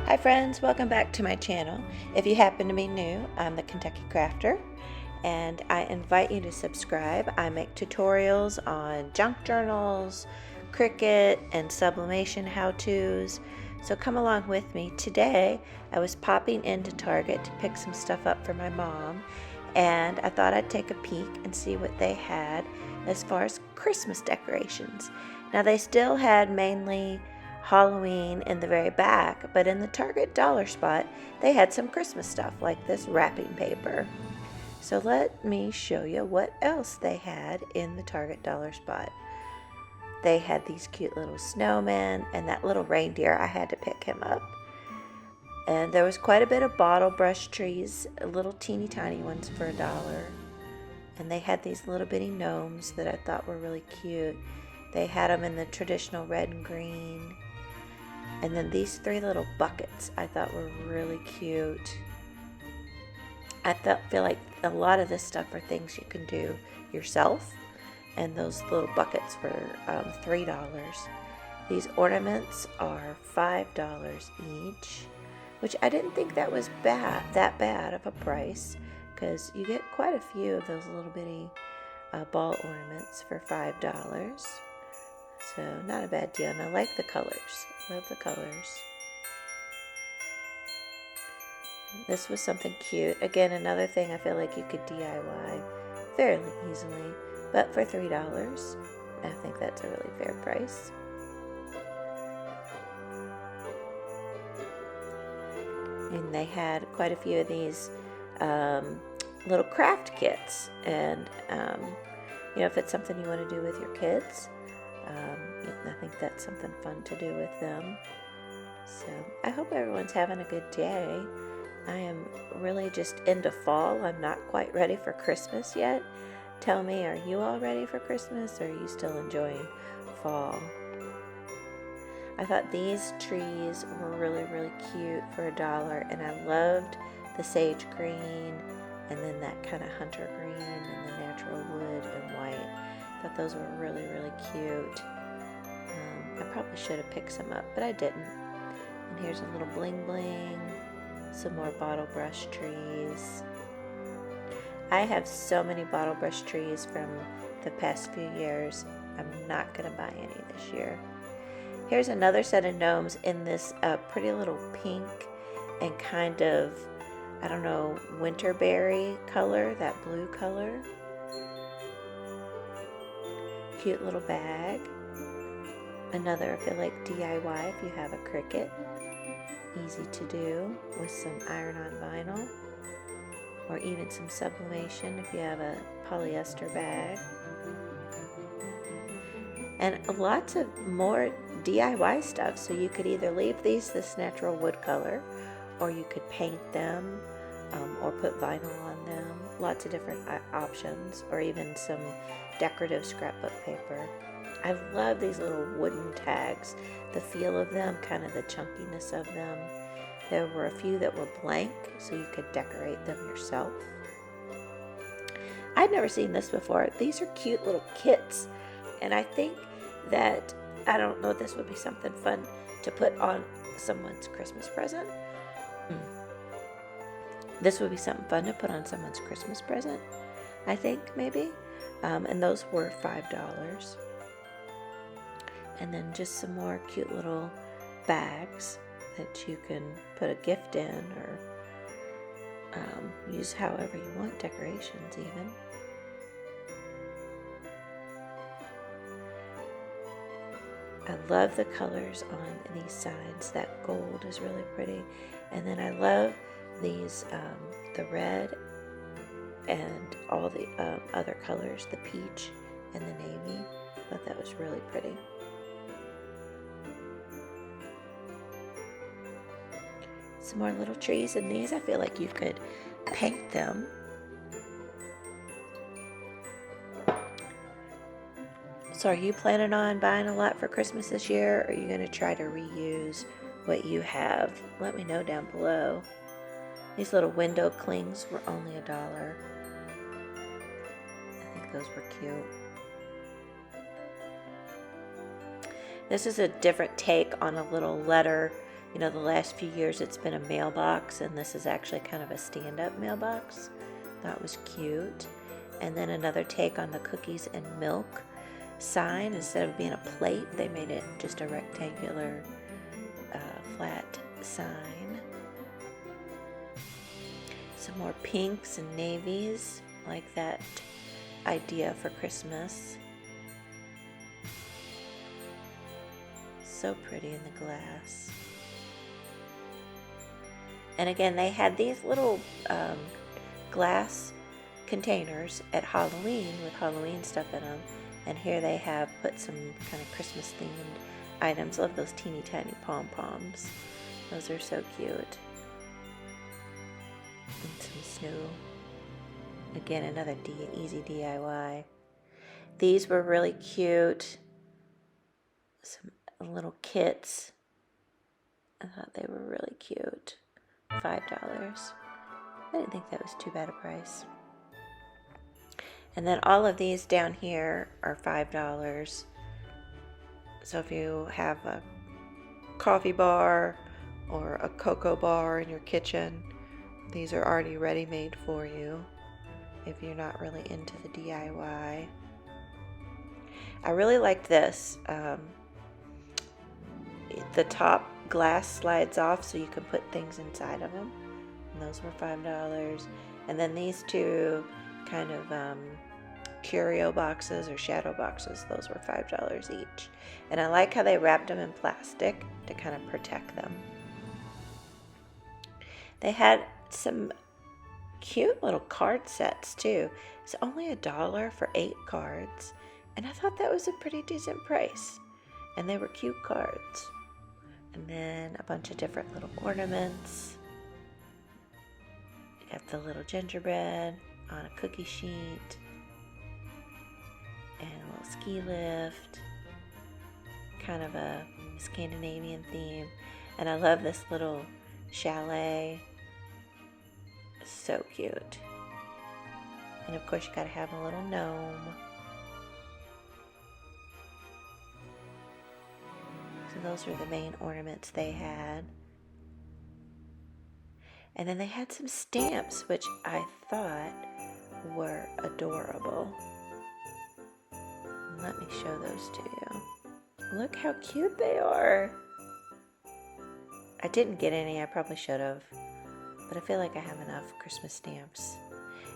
Hi friends, welcome back to my channel. If you happen to be new, I'm the Kentucky Crafter and I invite you to subscribe. I make tutorials on junk journals, Cricut, and sublimation how-tos. So come along with me. Today I was popping into Target to pick some stuff up for my mom, and I thought I'd take a peek and see what they had as far as Christmas decorations. Now they still had mainly Halloween in the very back, but in the Target dollar spot they had some Christmas stuff like this wrapping paper. So let me show you what else they had in the Target dollar spot. They had these cute little snowmen and that little reindeer. I had to pick him up. And there was quite a bit of bottle brush trees, little teeny tiny ones for $1. And they had these little bitty gnomes that I thought were really cute. They had them in the traditional red and green. And then these three little buckets I thought were really cute. I feel like a lot of this stuff are things you can do yourself. And those little buckets were $3. These ornaments are $5 each, which I didn't think that was that bad of a price, because you get quite a few of those little bitty ball ornaments for $5. So not a bad deal, and I like the colors. Love the colors. This was something cute. Again, another thing I feel like you could DIY fairly easily, but for $3, I think that's a really fair price. And they had quite a few of these little craft kits, and if it's something you want to do with your kids, I think that's something fun to do with them. So I hope everyone's having a good day. I am really just into fall. I'm not quite ready for Christmas yet. Tell me, are you all ready for Christmas, or are you still enjoying fall? I thought these trees were really, really cute for $1, and I loved the sage green and then that kind of hunter green and the natural wood and white. I thought those were really, really cute. I probably should have picked some up, but I didn't. And here's a little bling bling, some more bottle brush trees. I have so many bottle brush trees from the past few years. I'm not going to buy any this year. Here's another set of gnomes in this pretty little pink and kind of, I don't know, winterberry color, that blue color. Cute little bag. Another, I feel like, DIY if you have a Cricut. Easy to do with some iron-on vinyl, or even some sublimation if you have a polyester bag. And lots of more DIY stuff, so you could either leave these this natural wood color, or you could paint them or put vinyl on them. Lots of different options, or even some decorative scrapbook paper. I love these little wooden tags, the feel of them, kind of the chunkiness of them. There were a few that were blank, so you could decorate them yourself. I'd never seen this before. These are cute little kits, and I think that, I don't know, this would be something fun to put on someone's Christmas present. This would be something fun to put on someone's Christmas present, I think, maybe. And those were $5. And then just some more cute little bags that you can put a gift in, or use however you want, decorations even. I love the colors on these signs. That gold is really pretty. And then I love these, the red and all the other colors, the peach and the navy. I thought that was really pretty. Some more little trees, and these I feel like you could paint them. So are you planning on buying a lot for Christmas this year, or are you going to try to reuse what you have? Let me know down below. These little window clings were only $1. I think those were cute. This is a different take on a little letter You know, the last few years it's been a mailbox, and this is actually kind of a stand-up mailbox. That was cute. And then another take on the cookies and milk sign. Instead of being a plate, they made it just a rectangular flat sign. Some more pinks and navies, like that idea for Christmas. So pretty in the glass. And again, they had these little glass containers at Halloween with Halloween stuff in them. And here they have put some kind of Christmas themed items. Love those teeny tiny pom-poms. Those are so cute. And some snow. Again, another easy DIY. These were really cute. Some little kits. I thought they were really cute. $5. I didn't think that was too bad a price. And then all of these down here are $5. So if you have a coffee bar or a cocoa bar in your kitchen, these are already ready-made for you if you're not really into the DIY. I really liked this. The top glass slides off so you can put things inside of them. And those were $5. And then these two kind of curio boxes or shadow boxes, those were $5 each. And I like how they wrapped them in plastic to kind of protect them. They had some cute little card sets too. It's only $1 for 8 cards, and I thought that was a pretty decent price. And they were cute cards. And then a bunch of different little ornaments. You got the little gingerbread on a cookie sheet, and a little ski lift, kind of a Scandinavian theme. And I love this little chalet. It's so cute. And of course you gotta have a little gnome. So those were the main ornaments they had. And then they had some stamps, which I thought were adorable. Let me show those to you. Look how cute they are. I didn't get any, I probably should have, but I feel like I have enough Christmas stamps.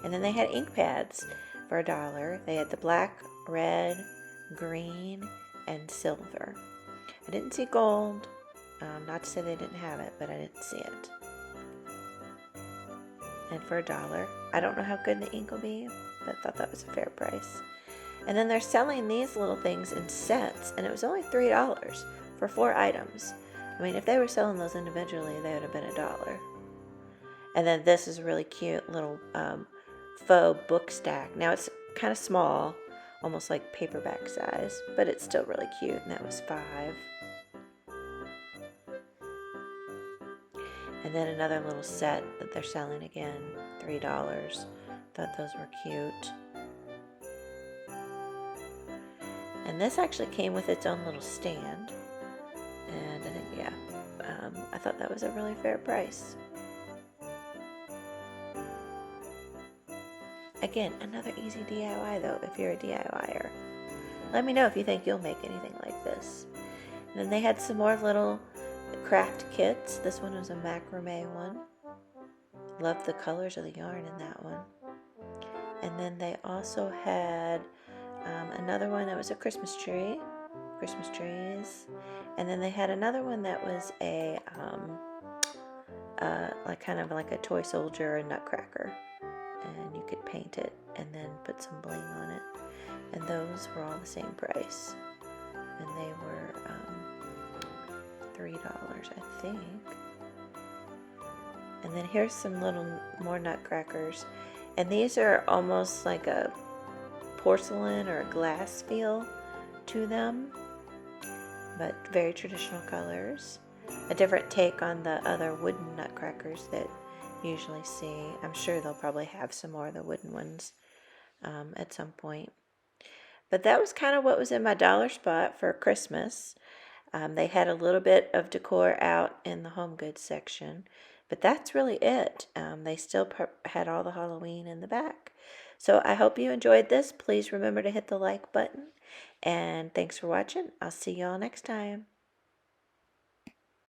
And then they had ink pads for $1. They had the black, red, green, and silver. I didn't see gold. Not to say they didn't have it, but I didn't see it. And for $1, I don't know how good the ink will be, but I thought that was a fair price. And then they're selling these little things in sets, and it was only $3 for 4 items. I mean, if they were selling those individually, they would have been $1. And then this is a really cute little faux book stack. Now it's kind of small, almost like paperback size, but it's still really cute, and that was $5. And then another little set that they're selling again, $3. Thought those were cute. And this actually came with its own little stand. And I think, yeah, I thought that was a really fair price. Again, another easy DIY though, if you're a DIYer. Let me know if you think you'll make anything like this. And then they had some more little craft kits. This one was a macrame one. Loved the colors of the yarn in that one. And then they also had another one that was a Christmas trees. And then they had another one that was a like kind of like a toy soldier or nutcracker, and you could paint it and then put some bling on it. And those were all the same price, and they were $3, I think. And then here's some little more nutcrackers, and these are almost like a porcelain or a glass feel to them, but very traditional colors. A different take on the other wooden nutcrackers that you usually see. I'm sure they'll probably have some more of the wooden ones at some point. But that was kind of what was in my dollar spot for Christmas. They had a little bit of decor out in the home goods section, but that's really it. They still had all the Halloween in the back. So I hope you enjoyed this. Please remember to hit the like button. And thanks for watching. I'll see y'all next time.